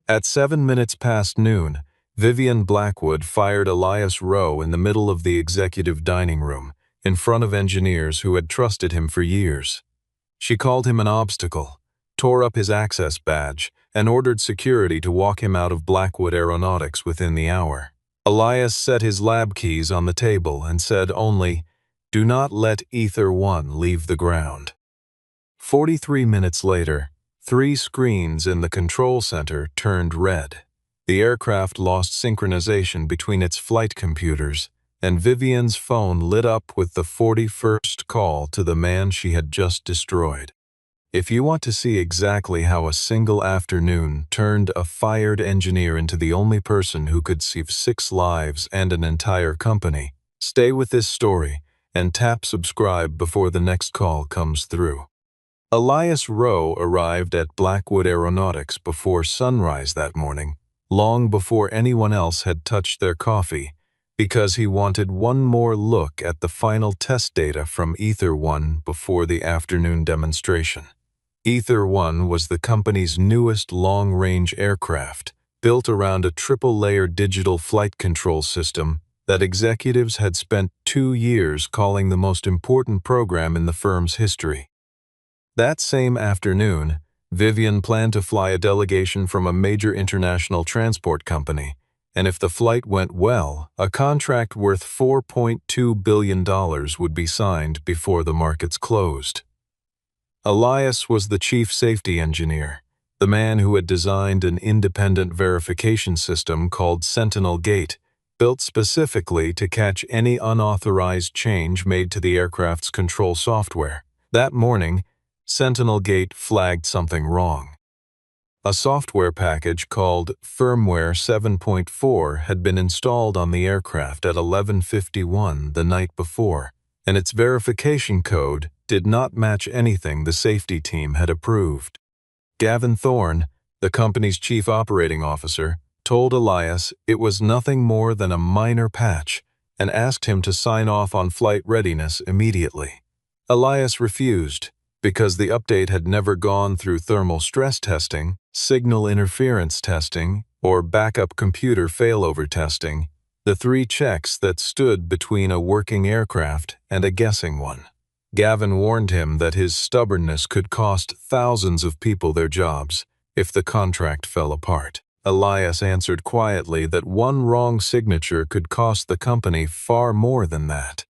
At 7 minutes past noon, Vivian Blackwood fired Elias Rowe in the middle of the executive dining room, in front of engineers who had trusted him for years. She called him an obstacle, tore up his access badge, and ordered security to walk him out of Blackwood Aeronautics within the hour. Elias set his lab keys on the table and said only, "Do not let Ether 1 leave the ground." 43 minutes later, 3 screens in the control center turned red. The aircraft lost synchronization between its flight computers, and Vivian's phone lit up with the 41st call to the man she had just destroyed. If you want to see exactly how a single afternoon turned a fired engineer into the only person who could save 6 lives and an entire company, stay with this story and tap subscribe before the next call comes through. Elias Rowe arrived at Blackwood Aeronautics before sunrise that morning, long before anyone else had touched their coffee, because he wanted one more look at the final test data from Ether 1 before the afternoon demonstration. Ether 1 was the company's newest long-range aircraft, built around a triple-layer digital flight control system that executives had spent 2 years calling the most important program in the firm's history. That same afternoon, Vivian planned to fly a delegation from a major international transport company, and if the flight went well, a contract worth $4.2 billion would be signed before the markets closed. Elias was the chief safety engineer, the man who had designed an independent verification system called Sentinel Gate, built specifically to catch any unauthorized change made to the aircraft's control software. That morning, Sentinel Gate flagged something wrong. A software package called Firmware 7.4 had been installed on the aircraft at 11:51 the night before, and its verification code did not match anything the safety team had approved. Gavin Thorne, the company's chief operating officer, told Elias it was nothing more than a minor patch and asked him to sign off on flight readiness immediately. Elias refused because the update had never gone through thermal stress testing, signal interference testing, or backup computer failover testing, the 3 checks that stood between a working aircraft and a guessing one. Gavin warned him that his stubbornness could cost thousands of people their jobs if the contract fell apart. Elias answered quietly that one wrong signature could cost the company far more than that.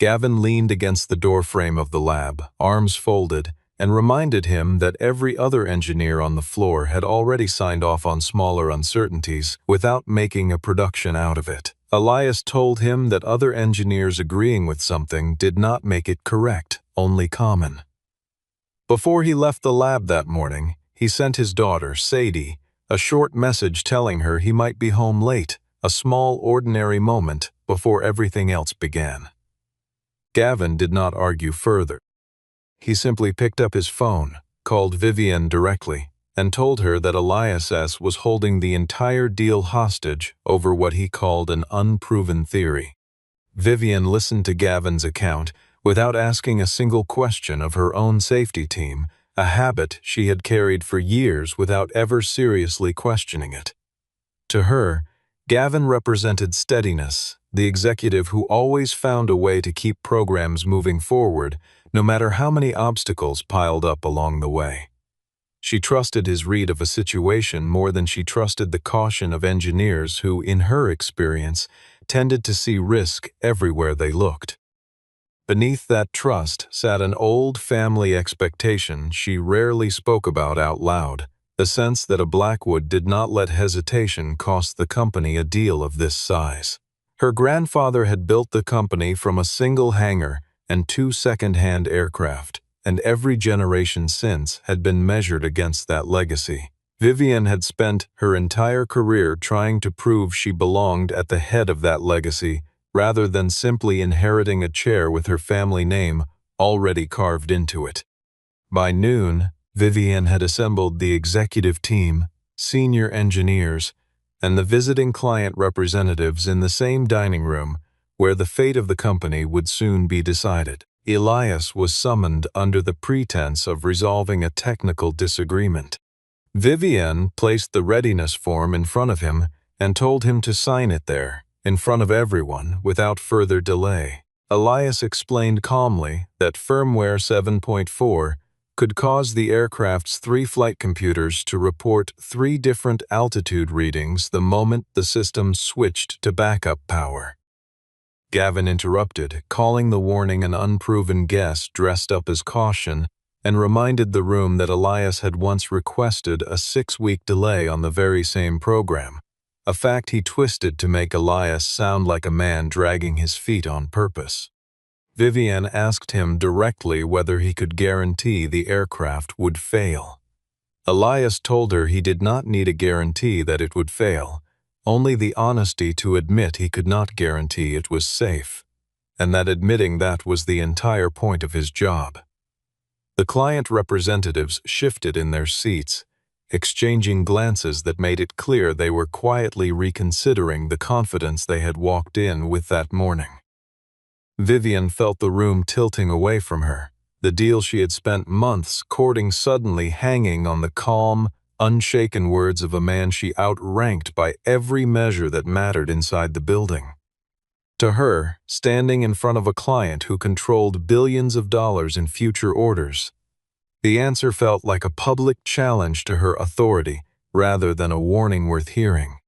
Gavin leaned against the doorframe of the lab, arms folded, and reminded him that every other engineer on the floor had already signed off on smaller uncertainties without making a production out of it. Elias told him that other engineers agreeing with something did not make it correct, only common. Before he left the lab that morning, he sent his daughter, Sadie, a short message telling her he might be home late, a small ordinary moment before everything else began. Gavin did not argue further. He simply picked up his phone, called Vivian directly, and told her that Elias S. was holding the entire deal hostage over what he called an unproven theory. Vivian listened to Gavin's account without asking a single question of her own safety team, a habit she had carried for years without ever seriously questioning it. To her, Gavin represented steadiness, the executive who always found a way to keep programs moving forward, no matter how many obstacles piled up along the way. She trusted his read of a situation more than she trusted the caution of engineers who, in her experience, tended to see risk everywhere they looked. Beneath that trust sat an old family expectation she rarely spoke about out loud, the sense that a Blackwood did not let hesitation cost the company a deal of this size. Her grandfather had built the company from a single hangar and 2 second-hand aircraft, and every generation since had been measured against that legacy. Vivian had spent her entire career trying to prove she belonged at the head of that legacy rather than simply inheriting a chair with her family name already carved into it. By noon, Vivian had assembled the executive team, senior engineers, and the visiting client representatives in the same dining room where the fate of the company would soon be decided. Elias was summoned under the pretense of resolving a technical disagreement. Vivienne placed the readiness form in front of him and told him to sign it there, in front of everyone, without further delay. Elias explained calmly that firmware 7.4 could cause the aircraft's 3 flight computers to report 3 different altitude readings the moment the system switched to backup power. Gavin interrupted, calling the warning an unproven guess dressed up as caution, and reminded the room that Elias had once requested a 6-week delay on the very same program, a fact he twisted to make Elias sound like a man dragging his feet on purpose. Vivienne asked him directly whether he could guarantee the aircraft would fail. Elias told her he did not need a guarantee that it would fail, only the honesty to admit he could not guarantee it was safe, and that admitting that was the entire point of his job. The client representatives shifted in their seats, exchanging glances that made it clear they were quietly reconsidering the confidence they had walked in with that morning. Vivienne felt the room tilting away from her, the deal she had spent months courting suddenly hanging on the calm, unshaken words of a man she outranked by every measure that mattered inside the building. To her, standing in front of a client who controlled billions of dollars in future orders, the answer felt like a public challenge to her authority rather than a warning worth hearing.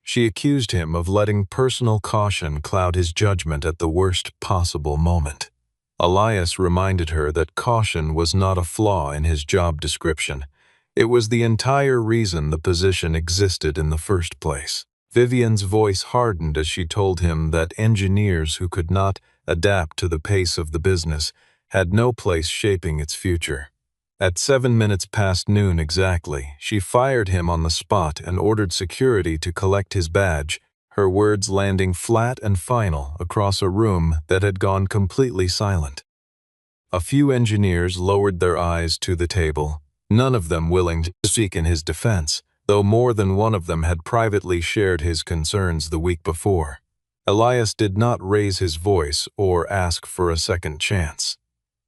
She accused him of letting personal caution cloud his judgment at the worst possible moment. Elias reminded her that caution was not a flaw in his job description. It was the entire reason the position existed in the first place. Vivienne's voice hardened as she told him that engineers who could not adapt to the pace of the business had no place shaping its future. At 7 minutes past noon exactly, she fired him on the spot and ordered security to collect his badge, her words landing flat and final across a room that had gone completely silent. A few engineers lowered their eyes to the table, none of them willing to speak in his defense, though more than one of them had privately shared his concerns the week before. Elias did not raise his voice or ask for a second chance.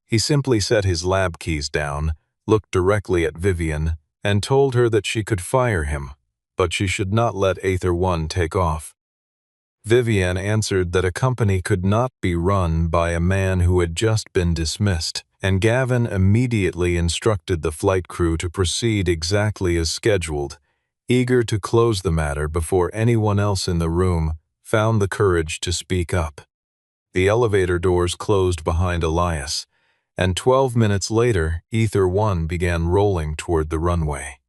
He simply set his lab keys down, looked directly at Vivienne, and told her that she could fire him, but she should not let Aether One take off. Vivienne answered that a company could not be run by a man who had just been dismissed, and Gavin immediately instructed the flight crew to proceed exactly as scheduled, eager to close the matter before anyone else in the room found the courage to speak up. The elevator doors closed behind Elias, and 12 minutes later, Aether One began rolling toward the runway.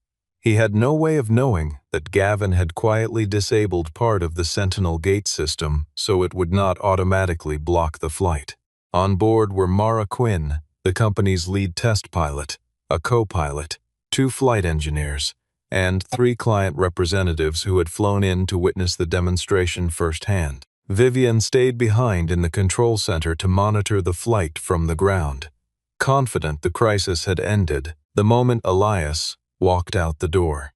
He had no way of knowing that Gavin had quietly disabled part of the Sentinel gate system so it would not automatically block the flight. On board were Mara Quinn, the company's lead test pilot, a co-pilot, 2 flight engineers, and 3 client representatives who had flown in to witness the demonstration firsthand. Vivienne stayed behind in the control center to monitor the flight from the ground, confident the crisis had ended the moment Elias walked out the door.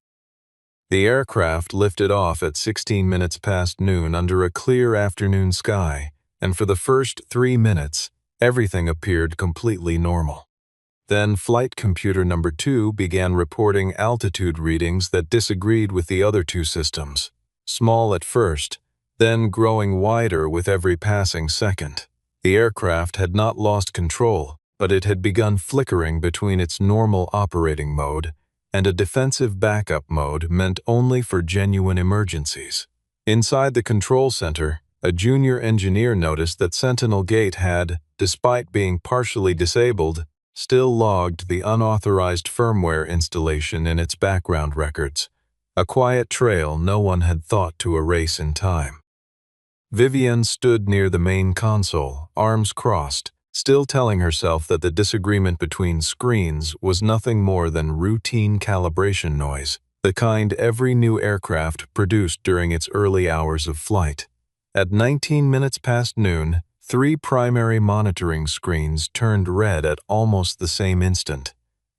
The aircraft lifted off at 16 minutes past noon under a clear afternoon sky, and for the first 3 minutes, everything appeared completely normal. Then flight computer number 2 began reporting altitude readings that disagreed with the other 2 systems, small at first, then growing wider with every passing second. The aircraft had not lost control, but it had begun flickering between its normal operating mode and a defensive backup mode meant only for genuine emergencies. Inside the control center, a junior engineer noticed that Sentinel Gate had, despite being partially disabled, still logged the unauthorized firmware installation in its background records, a quiet trail no one had thought to erase in time. Vivienne stood near the main console, arms crossed, still telling herself that the disagreement between screens was nothing more than routine calibration noise, the kind every new aircraft produced during its early hours of flight. At 19 minutes past noon, 3 primary monitoring screens turned red at almost the same instant,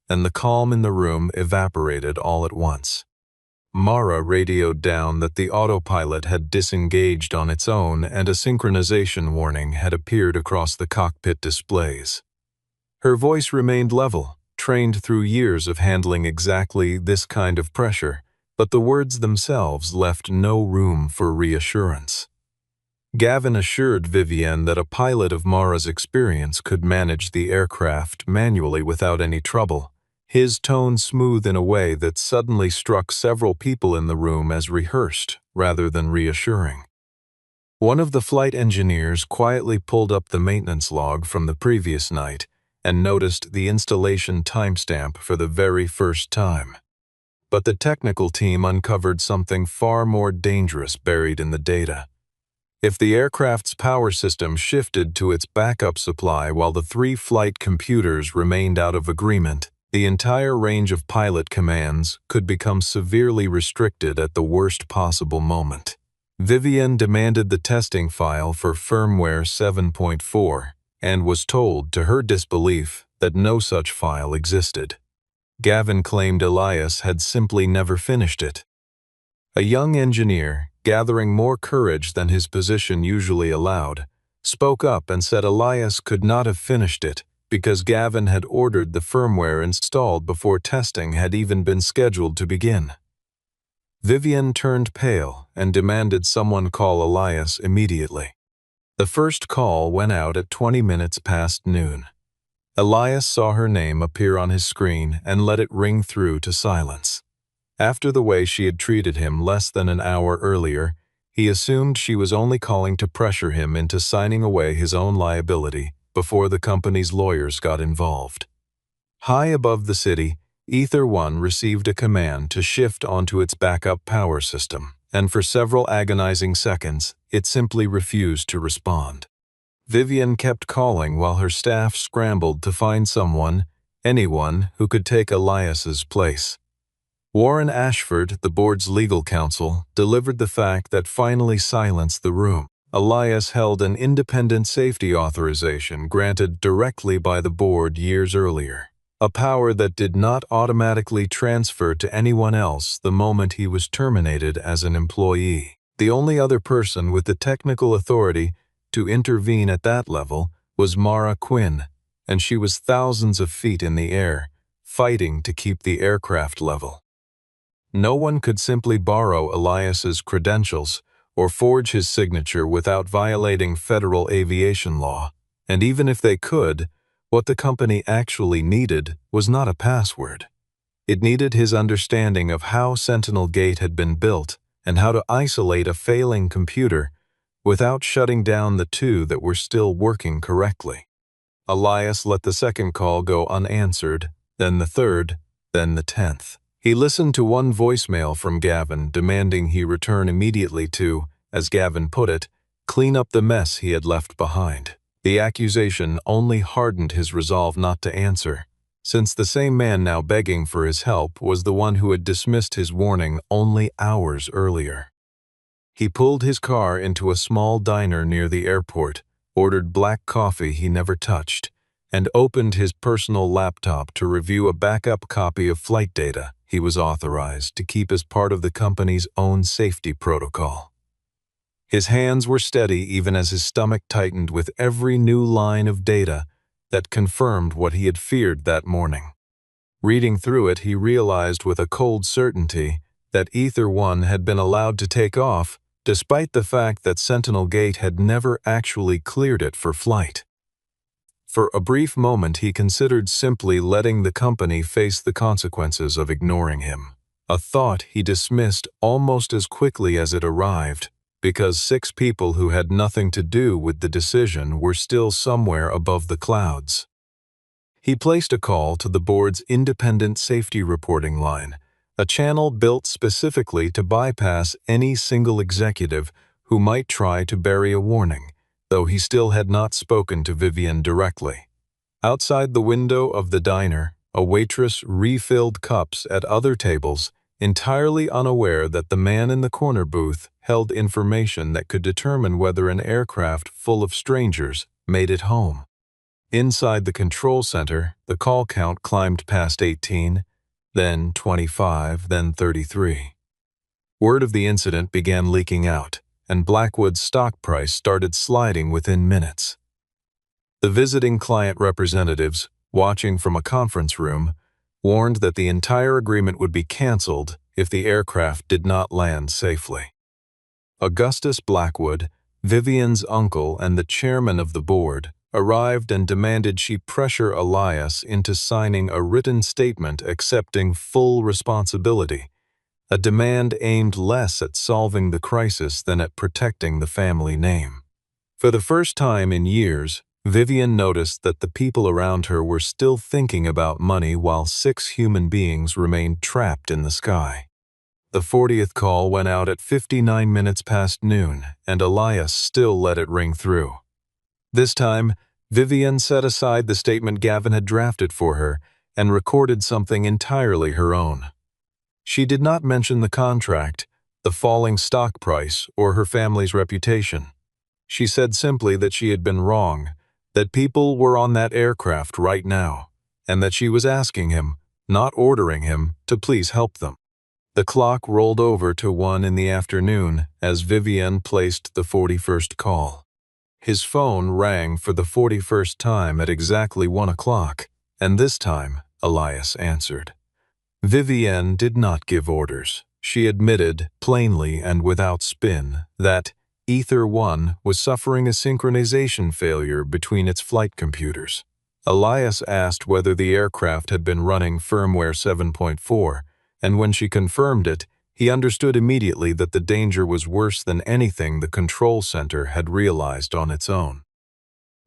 and the calm in the room evaporated all at once. Mara radioed down that the autopilot had disengaged on its own and a synchronization warning had appeared across the cockpit displays. Her voice remained level, trained through years of handling exactly this kind of pressure, but the words themselves left no room for reassurance. Gavin assured Vivienne that a pilot of Mara's experience could manage the aircraft manually without any trouble, his tone smooth in a way that suddenly struck several people in the room as rehearsed rather than reassuring. One of the flight engineers quietly pulled up the maintenance log from the previous night and noticed the installation timestamp for the very first time. But the technical team uncovered something far more dangerous buried in the data. If the aircraft's power system shifted to its backup supply while the 3 flight computers remained out of agreement, the entire range of pilot commands could become severely restricted at the worst possible moment. Vivienne demanded the testing file for firmware 7.4 and was told, to her disbelief, that no such file existed. Gavin claimed Elias had simply never finished it. A young engineer, gathering more courage than his position usually allowed, spoke up and said Elias could not have finished it because Gavin had ordered the firmware installed before testing had even been scheduled to begin. Vivienne turned pale and demanded someone call Elias immediately. The first call went out at 20 minutes past noon. Elias saw her name appear on his screen and let it ring through to silence. After the way she had treated him less than an hour earlier, he assumed she was only calling to pressure him into signing away his own liability before the company's lawyers got involved. High above the city, Ether One received a command to shift onto its backup power system, and for several agonizing seconds, it simply refused to respond. Vivienne kept calling while her staff scrambled to find anyone who could take Elias's place. Warren Ashford, the board's legal counsel, delivered the fact that finally silenced the room. Elias held an independent safety authorization granted directly by the board years earlier, a power that did not automatically transfer to anyone else the moment he was terminated as an employee. The only other person with the technical authority to intervene at that level was Mara Quinn, and she was thousands of feet in the air, fighting to keep the aircraft level. No one could simply borrow Elias's credentials or forge his signature without violating federal aviation law, and even if they could, what the company actually needed was not a password. It needed his understanding of how Sentinel Gate had been built and how to isolate a failing computer without shutting down the 2 that were still working correctly. Elias let the second call go unanswered, then the 3rd, then the 10th. He listened to one voicemail from Gavin demanding he return immediately to, as Gavin put it, clean up the mess he had left behind. The accusation only hardened his resolve not to answer, since the same man now begging for his help was the one who had dismissed his warning only hours earlier. He pulled his car into a small diner near the airport, ordered black coffee he never touched, and opened his personal laptop to review a backup copy of flight data he was authorized to keep as part of the company's own safety protocol. His hands were steady even as his stomach tightened with every new line of data that confirmed what he had feared that morning. Reading through it, he realized with a cold certainty that Ether One had been allowed to take off despite the fact that Sentinel Gate had never actually cleared it for flight. For a brief moment, he considered simply letting the company face the consequences of ignoring him, a thought he dismissed almost as quickly as it arrived, because 6 people who had nothing to do with the decision were still somewhere above the clouds. He placed a call to the board's independent safety reporting line, a channel built specifically to bypass any single executive who might try to bury a warning, though he still had not spoken to Vivienne directly. Outside the window of the diner, a waitress refilled cups at other tables, entirely unaware that the man in the corner booth held information that could determine whether an aircraft full of strangers made it home. Inside the control center, the call count climbed past 18, then 25, then 33. Word of the incident began leaking out, and Blackwood's stock price started sliding within minutes. The visiting client representatives, watching from a conference room, warned that the entire agreement would be canceled if the aircraft did not land safely. Augustus Blackwood, Vivian's uncle and the chairman of the board, arrived and demanded she pressure Elias into signing a written statement accepting full responsibility, a demand aimed less at solving the crisis than at protecting the family name. For the first time in years, Vivian noticed that the people around her were still thinking about money while 6 human beings remained trapped in the sky. The 40th call went out at 59 minutes past noon, and Elias still let it ring through. This time, Vivian set aside the statement Gavin had drafted for her and recorded something entirely her own. She did not mention the contract, the falling stock price, or her family's reputation. She said simply that she had been wrong, that people were on that aircraft right now, and that she was asking him, not ordering him, to please help them. The clock rolled over to 1 in the afternoon as Vivian placed the 41st call. His phone rang for the 41st time at exactly 1 o'clock, and this time Elias answered. Vivian did not give orders. She admitted, plainly and without spin, that Ether 1 was suffering a synchronization failure between its flight computers. Elias asked whether the aircraft had been running firmware 7.4, and when she confirmed it, he understood immediately that the danger was worse than anything the control center had realized on its own.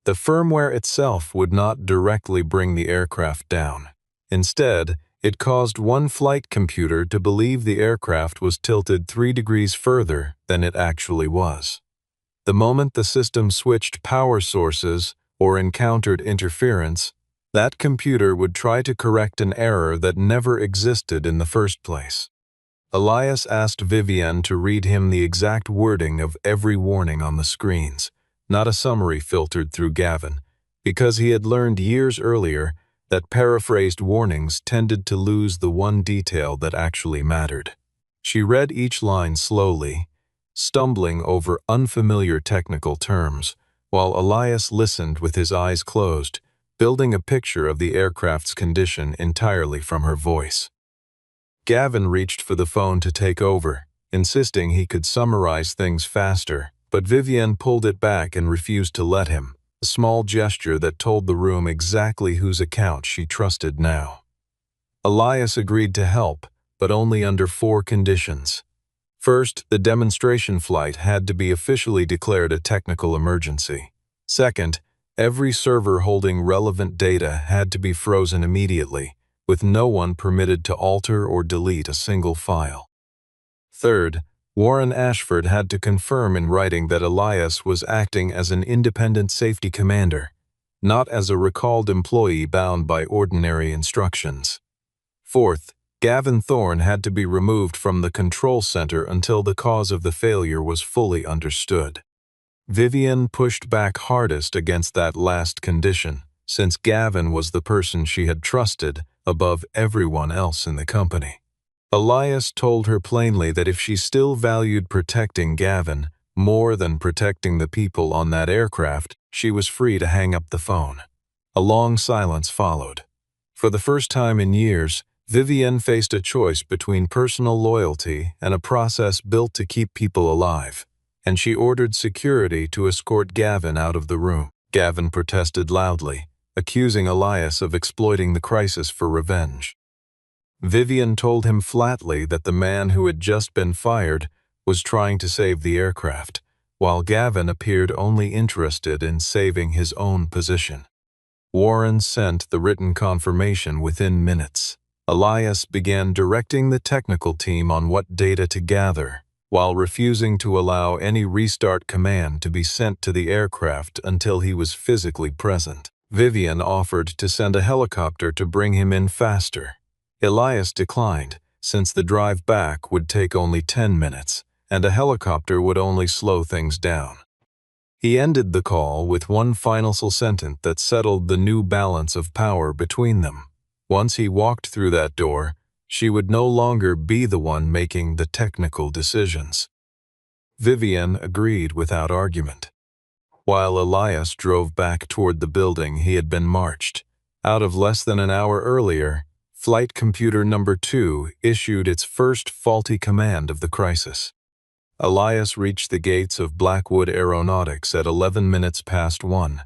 The firmware itself would not directly bring the aircraft down. Instead, it caused one flight computer to believe the aircraft was tilted 3 degrees further than it actually was. The moment the system switched power sources or encountered interference, that computer would try to correct an error that never existed in the first place. Elias asked Vivian to read him the exact wording of every warning on the screens, not a summary filtered through Gavin, because he had learned years earlier that paraphrased warnings tended to lose the one detail that actually mattered. She read each line slowly, stumbling over unfamiliar technical terms, while Elias listened with his eyes closed, building a picture of the aircraft's condition entirely from her voice. Gavin reached for the phone to take over, insisting he could summarize things faster, but Vivian pulled it back and refused to let him, a small gesture that told the room exactly whose account she trusted now. Elias agreed to help, but only under 4 conditions. First, the demonstration flight had to be officially declared a technical emergency. Second, every server holding relevant data had to be frozen immediately, with no one permitted to alter or delete a single file. Third, Warren Ashford had to confirm in writing that Elias was acting as an independent safety commander, not as a recalled employee bound by ordinary instructions. Fourth, Gavin Thorne had to be removed from the control center until the cause of the failure was fully understood. Vivian pushed back hardest against that last condition, since Gavin was the person she had trusted above everyone else in the company. Elias told her plainly that if she still valued protecting Gavin more than protecting the people on that aircraft, she was free to hang up the phone. A long silence followed. For the first time in years, Vivian faced a choice between personal loyalty and a process built to keep people alive, and she ordered security to escort Gavin out of the room. Gavin protested loudly, accusing Elias of exploiting the crisis for revenge. Vivian told him flatly that the man who had just been fired was trying to save the aircraft, while Gavin appeared only interested in saving his own position. Warren sent the written confirmation within minutes. Elias began directing the technical team on what data to gather, while refusing to allow any restart command to be sent to the aircraft until he was physically present. Vivian offered to send a helicopter to bring him in faster. Elias declined, since the drive back would take only 10 minutes, and a helicopter would only slow things down. He ended the call with one final sentence that settled the new balance of power between them. Once he walked through that door, she would no longer be the one making the technical decisions. Vivian agreed without argument. While Elias drove back toward the building he had been marched, Out of less than an hour earlier, Flight Computer Number 2 issued its first faulty command of the crisis. Elias reached the gates of Blackwood Aeronautics at 11 minutes past 1.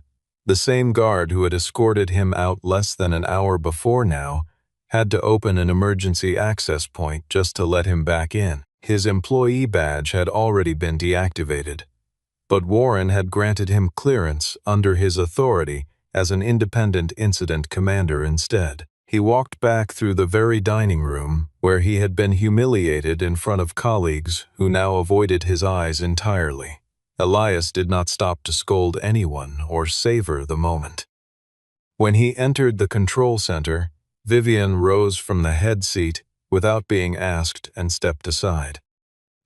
The same guard who had escorted him out less than an hour before now had to open an emergency access point just to let him back in. His employee badge had already been deactivated, but Warren had granted him clearance under his authority as an independent incident commander instead. He walked back through the very dining room where he had been humiliated in front of colleagues who now avoided his eyes entirely. Elias did not stop to scold anyone or savor the moment. When he entered the control center, Vivian rose from the head seat without being asked and stepped aside.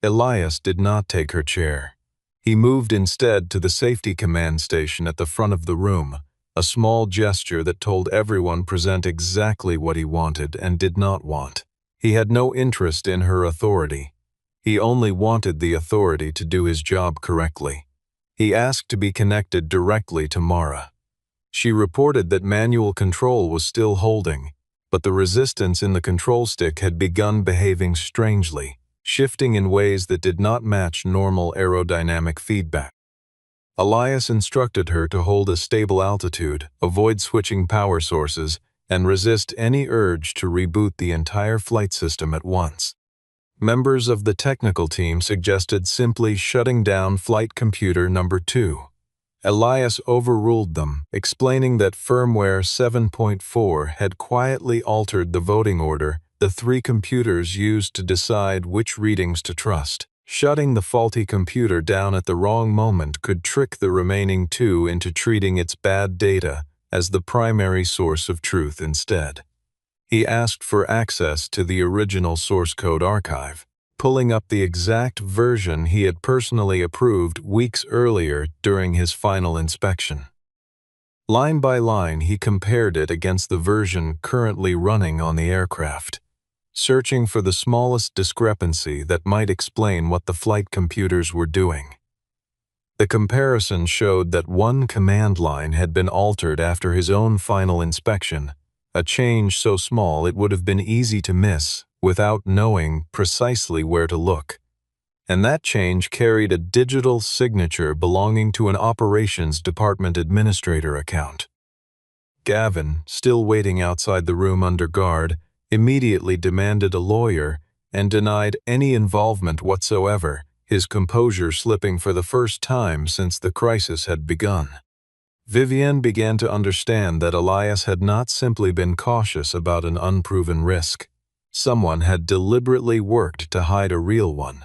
Elias did not take her chair. He moved instead to the safety command station at the front of the room, a small gesture that told everyone present exactly what he wanted and did not want. He had no interest in her authority. He only wanted the authority to do his job correctly. He asked to be connected directly to Mara. She reported that manual control was still holding, but the resistance in the control stick had begun behaving strangely, shifting in ways that did not match normal aerodynamic feedback. Elias instructed her to hold a stable altitude, avoid switching power sources, and resist any urge to reboot the entire flight system at once. Members of the technical team suggested simply shutting down Flight Computer Number 2. Elias overruled them, explaining that firmware 7.4 had quietly altered the voting order the three computers used to decide which readings to trust. Shutting the faulty computer down at the wrong moment could trick the remaining two into treating its bad data as the primary source of truth instead. He asked for access to the original source code archive, pulling up the exact version he had personally approved weeks earlier during his final inspection. Line by line, he compared it against the version currently running on the aircraft, searching for the smallest discrepancy that might explain what the flight computers were doing. The comparison showed that one command line had been altered after his own final inspection, a change so small it would have been easy to miss without knowing precisely where to look. And that change carried a digital signature belonging to an operations department administrator account. Gavin, still waiting outside the room under guard, immediately demanded a lawyer and denied any involvement whatsoever, his composure slipping for the first time since the crisis had begun. Vivian began to understand that Elias had not simply been cautious about an unproven risk. Someone had deliberately worked to hide a real one.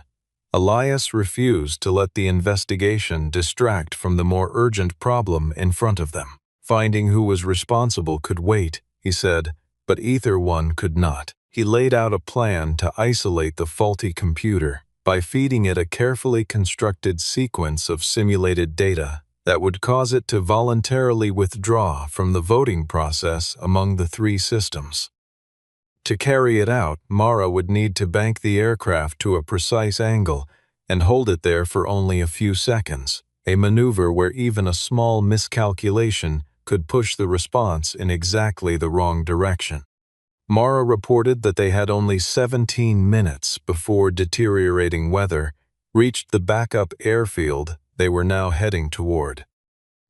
Elias refused to let the investigation distract from the more urgent problem in front of them. Finding who was responsible could wait, he said, but either one could not. He laid out a plan to isolate the faulty computer by feeding it a carefully constructed sequence of simulated data that would cause it to voluntarily withdraw from the voting process among the three systems. To carry it out, Mara would need to bank the aircraft to a precise angle and hold it there for only a few seconds, a maneuver where even a small miscalculation could push the response in exactly the wrong direction. Mara reported that they had only 17 minutes before deteriorating weather reached the backup airfield they were now heading toward.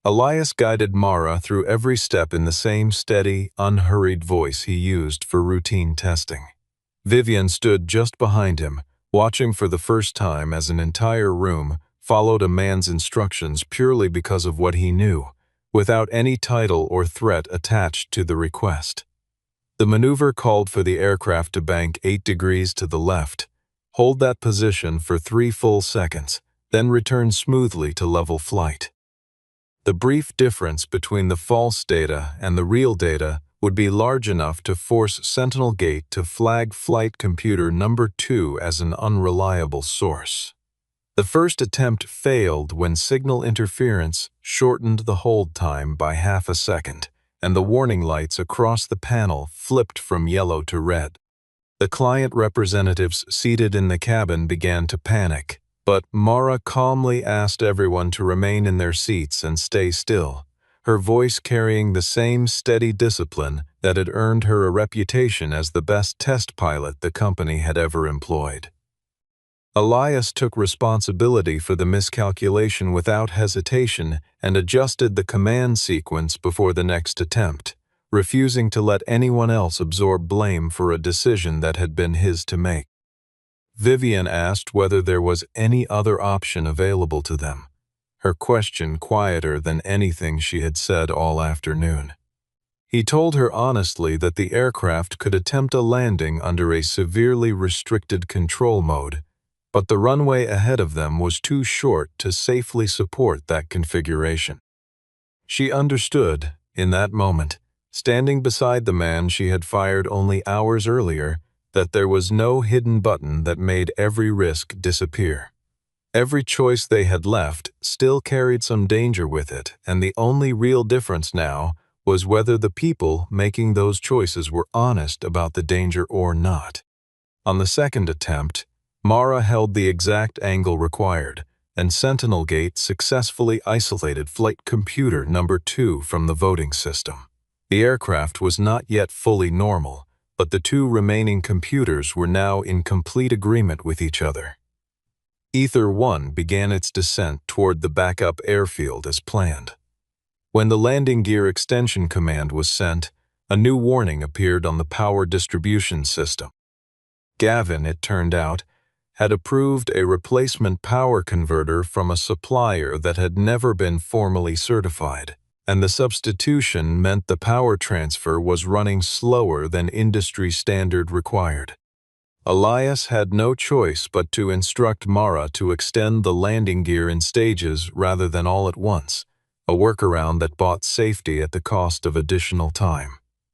Elias guided Mara through every step in the same steady, unhurried voice he used for routine testing. Vivian stood just behind him, watching for the first time as an entire room followed a man's instructions purely because of what he knew, without any title or threat attached to the request. The maneuver called for the aircraft to bank 8 degrees to the left, hold that position for 3 full seconds, then return smoothly to level flight. The brief difference between the false data and the real data would be large enough to force Sentinel Gate to flag Flight Computer Number 2 as an unreliable source. The first attempt failed when signal interference shortened the hold time by half a second, and the warning lights across the panel flipped from yellow to red. The client representatives seated in the cabin began to panic, but Mara calmly asked everyone to remain in their seats and stay still, her voice carrying the same steady discipline that had earned her a reputation as the best test pilot the company had ever employed. Elias took responsibility for the miscalculation without hesitation and adjusted the command sequence before the next attempt, refusing to let anyone else absorb blame for a decision that had been his to make. Vivian asked whether there was any other option available to them, her question quieter than anything she had said all afternoon. He told her honestly that the aircraft could attempt a landing under a severely restricted control mode, but the runway ahead of them was too short to safely support that configuration. She understood, in that moment, standing beside the man she had fired only hours earlier, that there was no hidden button that made every risk disappear. Every choice they had left still carried some danger with it, and the only real difference now was whether the people making those choices were honest about the danger or not. On the second attempt, Mara held the exact angle required, and Sentinel Gate successfully isolated Flight Computer Number 2 from the voting system. The aircraft was not yet fully normal, but the two remaining computers were now in complete agreement with each other. Ether 1 began its descent toward the backup airfield as planned. When the landing gear extension command was sent, a new warning appeared on the power distribution system. Gavin, it turned out, had approved a replacement power converter from a supplier that had never been formally certified, and the substitution meant the power transfer was running slower than industry standard required. Elias had no choice but to instruct Mara to extend the landing gear in stages rather than all at once, a workaround that bought safety at the cost of additional time.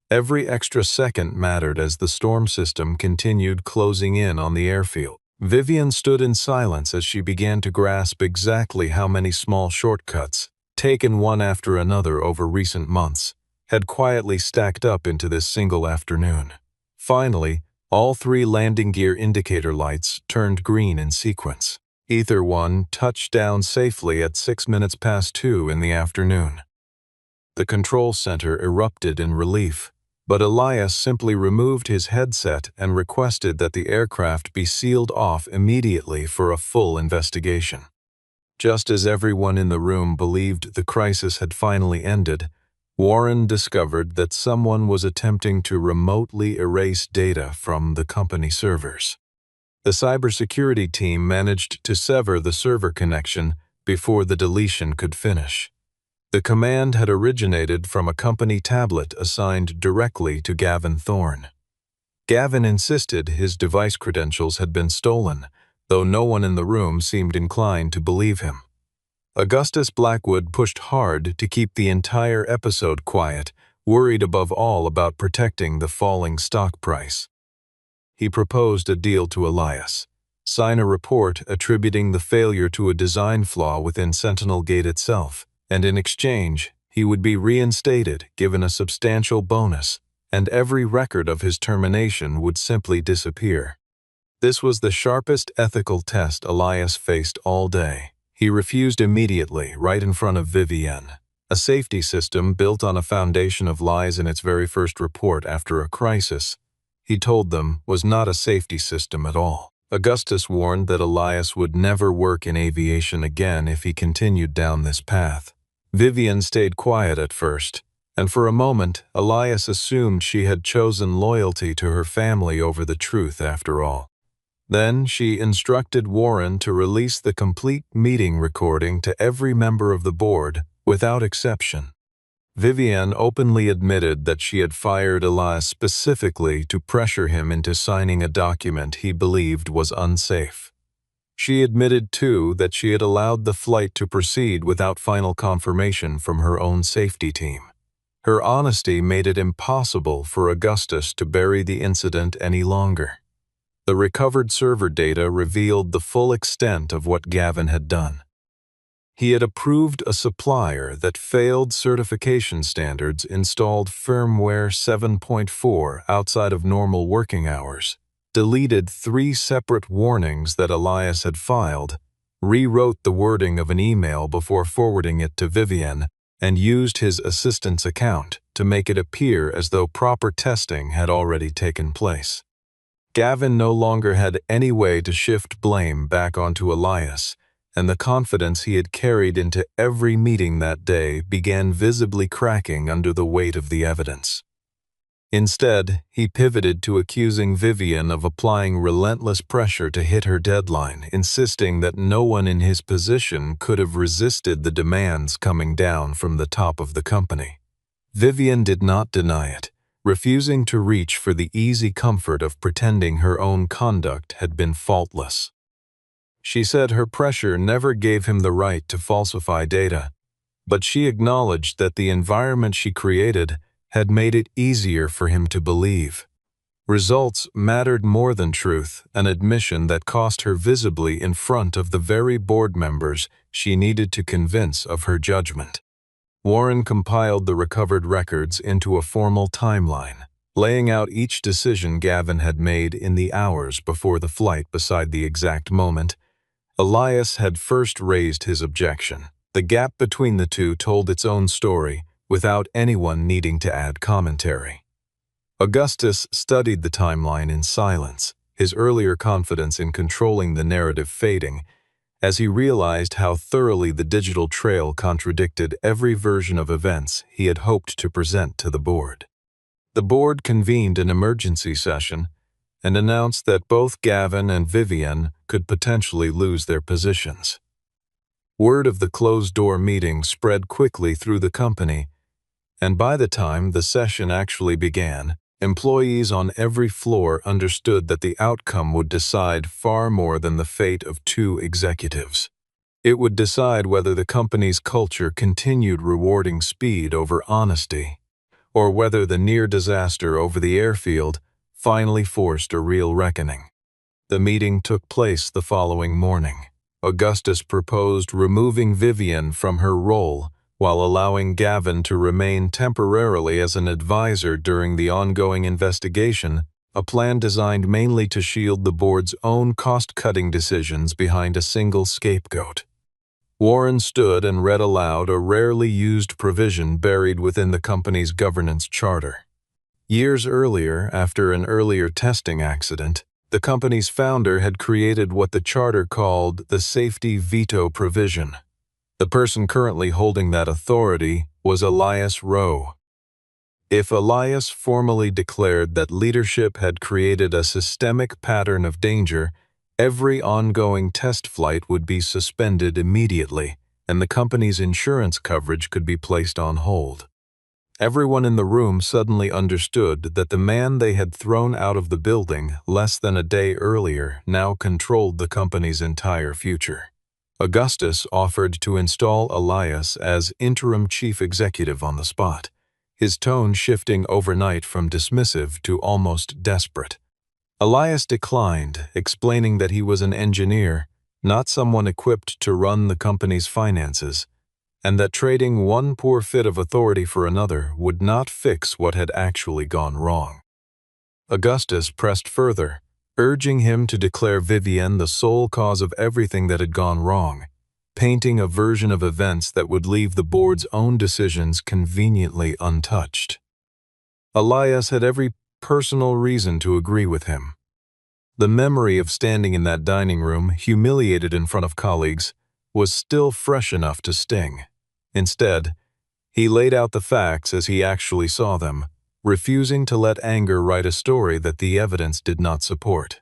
Every extra second mattered as the storm system continued closing in on the airfield. Vivian stood in silence as she began to grasp exactly how many small shortcuts, taken one after another over recent months, had quietly stacked up into this single afternoon. Finally, all three landing gear indicator lights turned green in sequence. Ether 1 touched down safely at 2:06 in the afternoon. The control center erupted in relief, but Elias simply removed his headset and requested that the aircraft be sealed off immediately for a full investigation. Just as everyone in the room believed the crisis had finally ended, Warren discovered that someone was attempting to remotely erase data from the company servers. The cybersecurity team managed to sever the server connection before the deletion could finish. The command had originated from a company tablet assigned directly to Gavin Thorne. Gavin insisted his device credentials had been stolen, though no one in the room seemed inclined to believe him. Augustus Blackwood pushed hard to keep the entire episode quiet, worried above all about protecting the falling stock price. He proposed a deal to Elias: sign a report attributing the failure to a design flaw within Sentinel Gate itself, and in exchange, he would be reinstated, given a substantial bonus, and every record of his termination would simply disappear. This was the sharpest ethical test Elias faced all day. He refused immediately, right in front of Vivienne. A safety system built on a foundation of lies in its very first report after a crisis, he told them, was not a safety system at all. Augustus warned that Elias would never work in aviation again if he continued down this path. Vivian stayed quiet at first, and for a moment Elias assumed she had chosen loyalty to her family over the truth after all. Then she instructed Warren to release the complete meeting recording to every member of the board, without exception. Vivian openly admitted that she had fired Elias specifically to pressure him into signing a document he believed was unsafe. She admitted, too, that she had allowed the flight to proceed without final confirmation from her own safety team. Her honesty made it impossible for Augustus to bury the incident any longer. The recovered server data revealed the full extent of what Gavin had done. He had approved a supplier that failed certification standards, installed firmware 7.4 outside of normal working hours, deleted 3 separate warnings that Elias had filed, rewrote the wording of an email before forwarding it to Vivian, and used his assistant's account to make it appear as though proper testing had already taken place. Gavin no longer had any way to shift blame back onto Elias, and the confidence he had carried into every meeting that day began visibly cracking under the weight of the evidence. Instead, he pivoted to accusing Vivian of applying relentless pressure to hit her deadline, insisting that no one in his position could have resisted the demands coming down from the top of the company. Vivian did not deny it, refusing to reach for the easy comfort of pretending her own conduct had been faultless. She said her pressure never gave him the right to falsify data, but she acknowledged that the environment she created had made it easier for him to believe. Results mattered more than truth, an admission that cost her visibly in front of the very board members she needed to convince of her judgment. Warren compiled the recovered records into a formal timeline, laying out each decision Gavin had made in the hours before the flight. Beside the exact moment Elias had first raised his objection. The gap between the two told its own story, without anyone needing to add commentary. Augustus studied the timeline in silence, his earlier confidence in controlling the narrative fading, as he realized how thoroughly the digital trail contradicted every version of events he had hoped to present to the board. The board convened an emergency session and announced that both Gavin and Vivian could potentially lose their positions. Word of the closed-door meeting spread quickly through the company, and by the time the session actually began, employees on every floor understood that the outcome would decide far more than the fate of two executives. It would decide whether the company's culture continued rewarding speed over honesty, or whether the near disaster over the airfield finally forced a real reckoning. The meeting took place the following morning. Augustus proposed removing Vivian from her role while allowing Gavin to remain temporarily as an advisor during the ongoing investigation, a plan designed mainly to shield the board's own cost-cutting decisions behind a single scapegoat. Warren stood and read aloud a rarely used provision buried within the company's governance charter. Years earlier, after an earlier testing accident, the company's founder had created what the charter called the safety veto provision. The person currently holding that authority was Elias Rowe. If Elias formally declared that leadership had created a systemic pattern of danger, every ongoing test flight would be suspended immediately, and the company's insurance coverage could be placed on hold. Everyone in the room suddenly understood that the man they had thrown out of the building less than a day earlier now controlled the company's entire future. Augustus offered to install Elias as interim chief executive on the spot, his tone shifting overnight from dismissive to almost desperate. Elias declined, explaining that he was an engineer, not someone equipped to run the company's finances, and that trading one poor fit of authority for another would not fix what had actually gone wrong. Augustus pressed further, urging him to declare Vivian the sole cause of everything that had gone wrong, painting a version of events that would leave the board's own decisions conveniently untouched. Elias had every personal reason to agree with him. The memory of standing in that dining room, humiliated in front of colleagues, was still fresh enough to sting. Instead, he laid out the facts as he actually saw them, refusing to let anger write a story that the evidence did not support.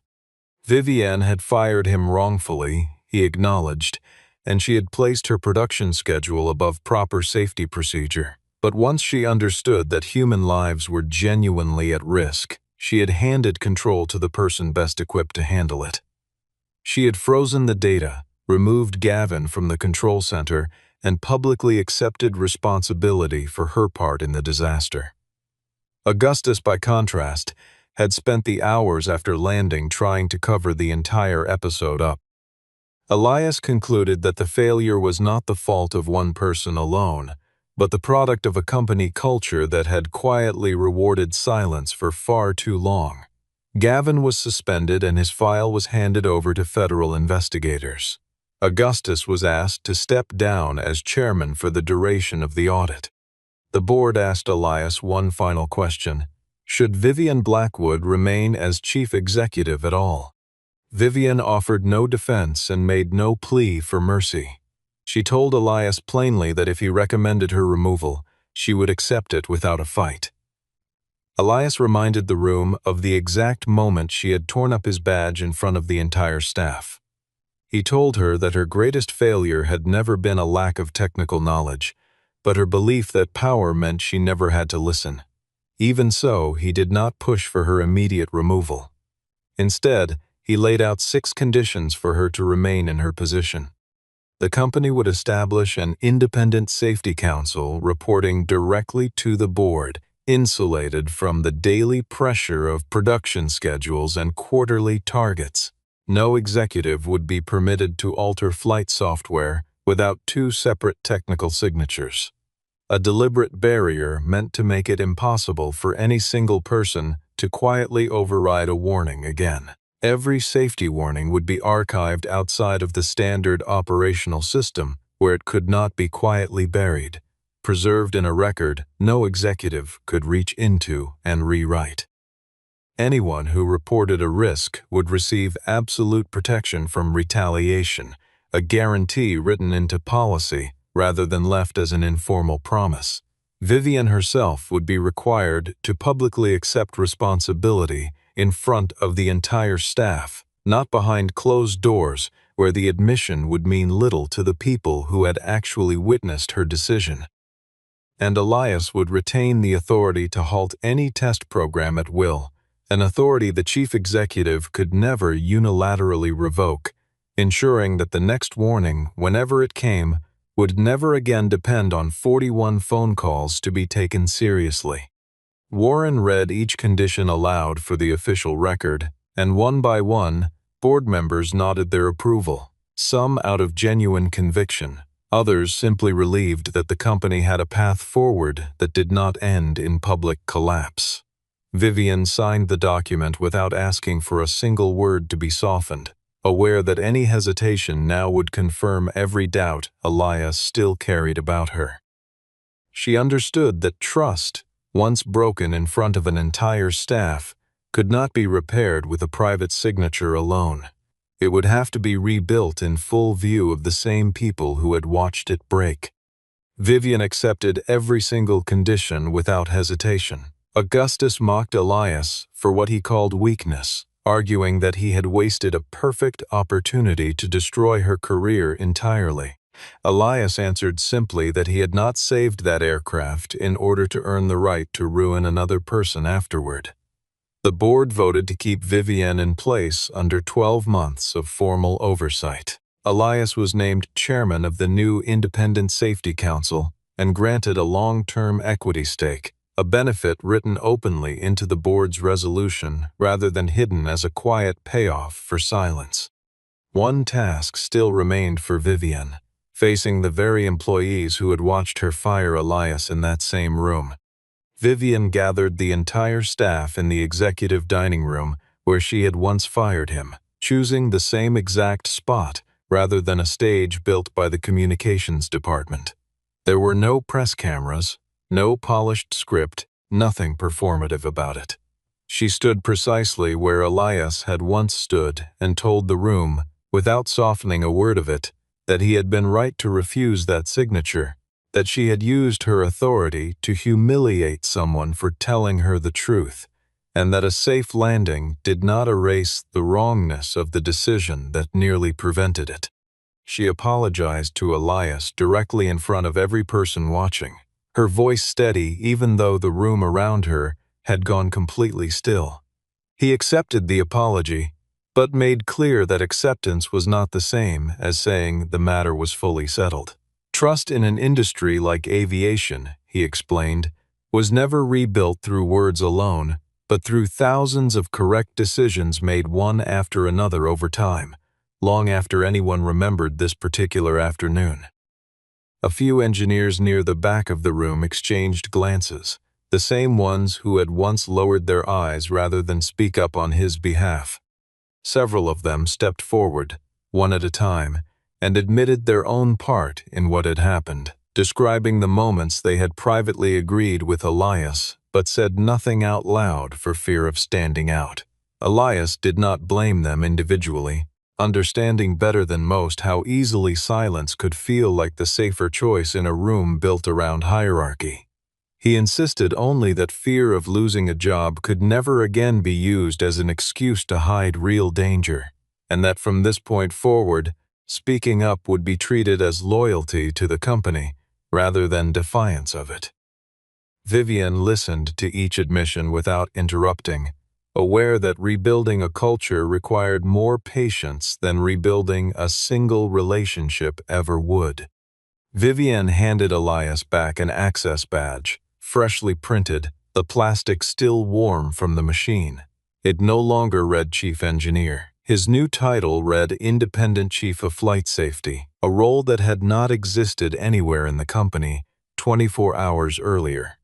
Vivian had fired him wrongfully, he acknowledged, and she had placed her production schedule above proper safety procedure. But once she understood that human lives were genuinely at risk, she had handed control to the person best equipped to handle it. She had frozen the data, removed Gavin from the control center, and publicly accepted responsibility for her part in the disaster. Augustus, by contrast, had spent the hours after landing trying to cover the entire episode up. Elias concluded that the failure was not the fault of one person alone, but the product of a company culture that had quietly rewarded silence for far too long. Gavin was suspended and his file was handed over to federal investigators. Augustus was asked to step down as chairman for the duration of the audit. The board asked Elias one final question: should Vivian Blackwood remain as chief executive at all? Vivian offered no defense and made no plea for mercy. She told Elias plainly that if he recommended her removal, she would accept it without a fight. Elias reminded the room of the exact moment she had torn up his badge in front of the entire staff. He told her that her greatest failure had never been a lack of technical knowledge, but her belief that power meant she never had to listen. Even so, he did not push for her immediate removal. Instead, he laid out 6 conditions for her to remain in her position. The company would establish an independent safety council reporting directly to the board, insulated from the daily pressure of production schedules and quarterly targets. No executive would be permitted to alter flight software without 2 separate technical signatures. A deliberate barrier meant to make it impossible for any single person to quietly override a warning again. Every safety warning would be archived outside of the standard operational system, where it could not be quietly buried. Preserved in a record no executive could reach into and rewrite. Anyone who reported a risk would receive absolute protection from retaliation, a guarantee written into policy rather than left as an informal promise. Vivian herself would be required to publicly accept responsibility in front of the entire staff, not behind closed doors where the admission would mean little to the people who had actually witnessed her decision. And Elias would retain the authority to halt any test program at will, an authority the chief executive could never unilaterally revoke, ensuring that the next warning, whenever it came, would never again depend on 41 phone calls to be taken seriously. Warren read each condition aloud for the official record, and one by one, board members nodded their approval, some out of genuine conviction, others simply relieved that the company had a path forward that did not end in public collapse. Vivian signed the document without asking for a single word to be softened, aware that any hesitation now would confirm every doubt Elias still carried about her. She understood that trust, once broken in front of an entire staff, could not be repaired with a private signature alone. It would have to be rebuilt in full view of the same people who had watched it break. Vivian accepted every single condition without hesitation. Augustus mocked Elias for what he called weakness, arguing that he had wasted a perfect opportunity to destroy her career entirely. Elias answered simply that he had not saved that aircraft in order to earn the right to ruin another person afterward. The board voted to keep Vivian in place under 12 months of formal oversight. Elias was named chairman of the new Independent Safety Council and granted a long-term equity stake, a benefit written openly into the board's resolution rather than hidden as a quiet payoff for silence. One task still remained for Vivian, facing the very employees who had watched her fire Elias in that same room. Vivian gathered the entire staff in the executive dining room where she had once fired him, choosing the same exact spot rather than a stage built by the communications department. There were no press cameras, no polished script, nothing performative about it. She stood precisely where Elias had once stood and told the room, without softening a word of it, that he had been right to refuse that signature, that she had used her authority to humiliate someone for telling her the truth, and that a safe landing did not erase the wrongness of the decision that nearly prevented it. She apologized to Elias directly in front of every person watching, her voice steady even though the room around her had gone completely still. He accepted the apology, but made clear that acceptance was not the same as saying the matter was fully settled. Trust in an industry like aviation, he explained, was never rebuilt through words alone, but through thousands of correct decisions made one after another over time, long after anyone remembered this particular afternoon. A few engineers near the back of the room exchanged glances, the same ones who had once lowered their eyes rather than speak up on his behalf. Several of them stepped forward, one at a time, and admitted their own part in what had happened, describing the moments they had privately agreed with Elias, but said nothing out loud for fear of standing out. Elias did not blame them individually, understanding better than most how easily silence could feel like the safer choice in a room built around hierarchy. He insisted only that fear of losing a job could never again be used as an excuse to hide real danger, and that from this point forward, speaking up would be treated as loyalty to the company rather than defiance of it. Vivian listened to each admission without interrupting, aware that rebuilding a culture required more patience than rebuilding a single relationship ever would. Vivian handed Elias back an access badge, freshly printed, the plastic still warm from the machine. It no longer read Chief Engineer. His new title read Independent Chief of Flight Safety, a role that had not existed anywhere in the company 24 hours earlier.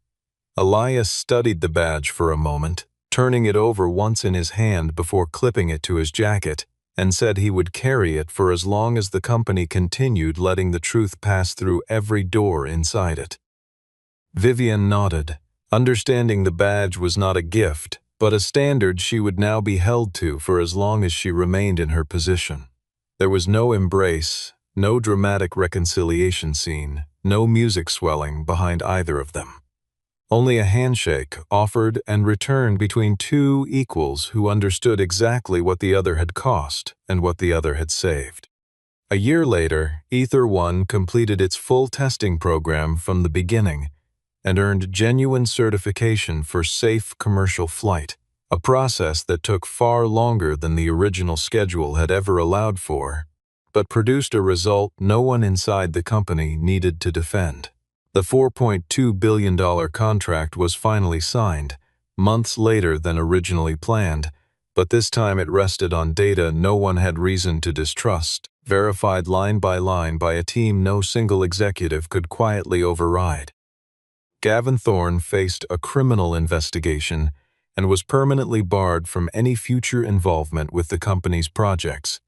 Elias studied the badge for a moment, turning it over once in his hand before clipping it to his jacket, and said he would carry it for as long as the company continued letting the truth pass through every door inside it. Vivian nodded, understanding the badge was not a gift, but a standard she would now be held to for as long as she remained in her position. There was no embrace, no dramatic reconciliation scene, no music swelling behind either of them. Only a handshake offered and returned between two equals who understood exactly what the other had cost and what the other had saved. A year later, Ether One completed its full testing program from the beginning and earned genuine certification for safe commercial flight, a process that took far longer than the original schedule had ever allowed for, but produced a result no one inside the company needed to defend. The $4.2 billion contract was finally signed, months later than originally planned, but this time it rested on data no one had reason to distrust, verified line by a team no single executive could quietly override. Gavin Thorne faced a criminal investigation and was permanently barred from any future involvement with the company's projects,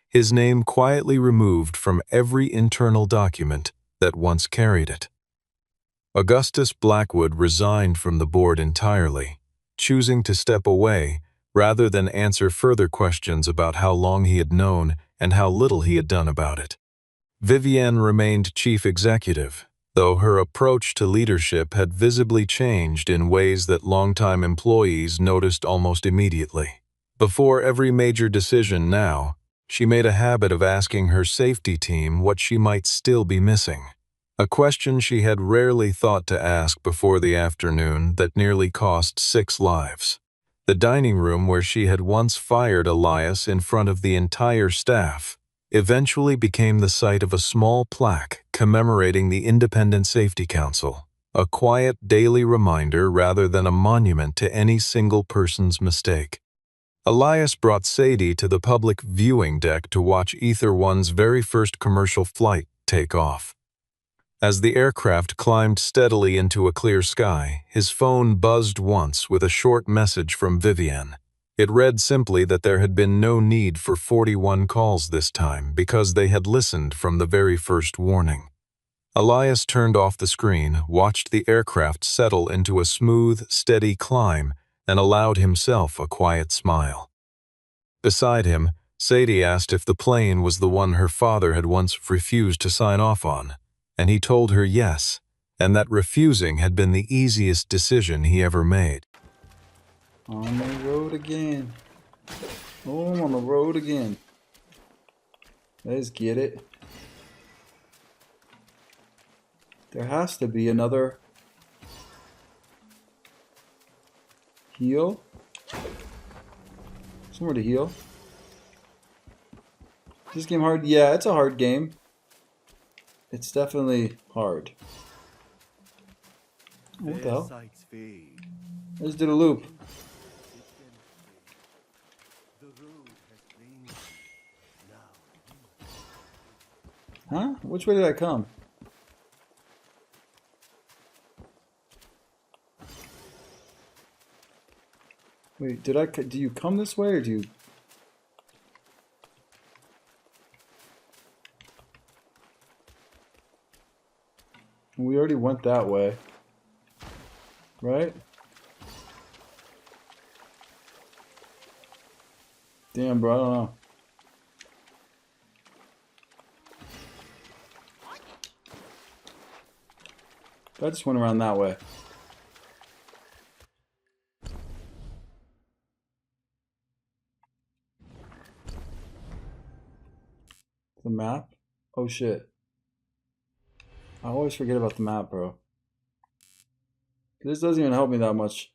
his name quietly removed from every internal document that once carried it. Augustus Blackwood resigned from the board entirely, choosing to step away rather than answer further questions about how long he had known and how little he had done about it. Vivian remained chief executive, though her approach to leadership had visibly changed in ways that longtime employees noticed almost immediately. Before every major decision now, she made a habit of asking her safety team what she might still be missing. A question she had rarely thought to ask before the afternoon that nearly cost 6 lives. The dining room where she had once fired Elias in front of the entire staff eventually became the site of a small plaque commemorating the Independent Safety Council, a quiet daily reminder rather than a monument to any single person's mistake. Elias brought Sadie to the public viewing deck to watch Ether One's very first commercial flight take off. As the aircraft climbed steadily into a clear sky, his phone buzzed once with a short message from Vivian. It read simply that there had been no need for 41 calls this time because they had listened from the very first warning. Elias turned off the screen, watched the aircraft settle into a smooth, steady climb, and allowed himself a quiet smile. Beside him, Sadie asked if the plane was the one her father had once refused to sign off on, and he told her yes, and that refusing had been the easiest decision he ever made. On the road again. Oh, I'm on the road again. Let's get it. There has to be another heal. Somewhere to heal. Is this game hard? Yeah, it's a hard game. It's definitely hard. What the hell? Let's do the loop. Huh? Which way did I come? Wait, do you come this way or do you... We already went that way. Right? Damn, bro, I don't know. I just went around that way. The map? Oh shit. I always forget about the map, bro. This doesn't even help me that much.